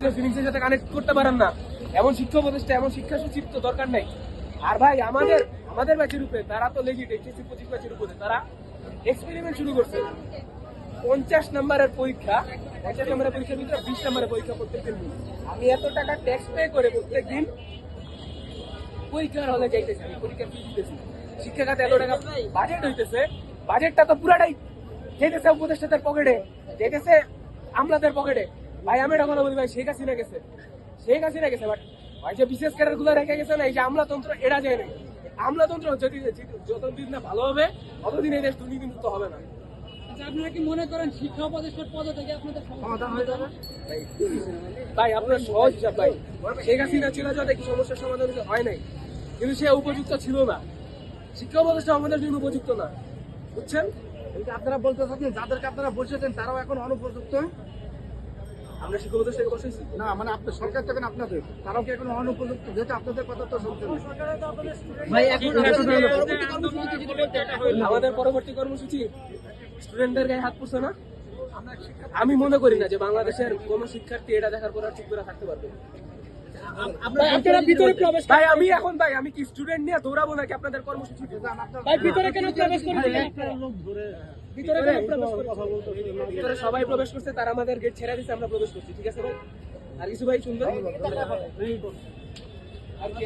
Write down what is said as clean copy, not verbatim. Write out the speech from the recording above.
ফিলিংসের সাথে কানেক্ট করতে পারেন না, এমন শিক্ষা উপদেষ্টা, এমন শিক্ষা সচিব তো দরকার নাই। আর ভাই আমাদের ব্যাচের উপরে তারা তো লেজিট এইচএসসি 25 ব্যাচের উপরে তারা এক্সপেরিমেন্ট শুরু করছে। 50 নম্বরের পরীক্ষা, 50 নম্বরের পরীক্ষার ভিতরে 20 নম্বরের পরীক্ষা প্রত্যেকদিন। আমি এত টাকা ট্যাক্স পে করে প্রত্যেকদিন পরীক্ষার হলে যাইতেছি, পরীক্ষা ফি দিতেছি। শিক্ষা খাতে এত টাকা বাজেট হইতেছে, বাজেটটা তো পুরাটাই যেতেছে উপদেষ্টাদের পকেটে, যেতেছে আমলাদের পকেটে। ভাই আমি এটা কথা বলি, ভাই শেখ হাসিনা গেছে, শেখ হাসিনা গেছে, বাট ভাই যে বিশেষ ক্যাডার গুলো রেখে গেছে না, এই যে আমলাতন্ত্র, এরা যায় না। আমলাতন্ত্র যতদিন না ভালো হবে ততদিন এই দেশ দুর্নীতিমুক্ত হবে না। আপনারা কি মনে করেন শিক্ষা উপদেষ্টার পদ থেকে আপনাদের সমাধান হয়ে যাবে? ভাই আপনার সহজ হিসাব, ভাই শেখ হাসিনা ছিল যাতে কি সমস্যার সমাধান হয় নাই, কিন্তু সে উপযুক্ত ছিল না। শিক্ষা উপদেষ্টা আমাদের জন্য উপযুক্ত না, বুঝছেন? আপনারা বলতে থাকেন যাদেরকে আপনারা বসেছেন তারাও এখন অনুপযুক্ত। আমরা শিক্ষা উপদেষ্টাকে বসেছি না মানে আপনার সরকার থেকে আপনাদের তারাও কি এখন অনুপযুক্ত, যেহেতু আপনাদের কথা তো শুনছে না। ভাই এখন পরবর্তী কর্মসূচি যদি বলতে এটা হলো আমাদের পরবর্তী কর্মসূচি স্টুডেন্টদের গায়ে হাত পুষছে না। আমি মনে করি না যে বাংলাদেশের কোন শিক্ষার্থী এটা দেখার পর আর চুপ করে থাকতে পারবে। আপনারা ভিতরে প্রবেশ ভাই আমি কি স্টুডেন্ট নিয়ে দৌড়াবো নাকি আপনাদের কর্মসূচি? ভাই ভিতরে কেন প্রবেশ করছেন আপনারা? ভিতরে কেন প্রবেশ করছেন? ভিতরে সবাই প্রবেশ করছে, তারা আমাদের গেট ছেড়ে দিচ্ছে, আমরা প্রবেশ করছি। ঠিক আছে ভাই, আর কিছু ভাই শুনবেন? আর কি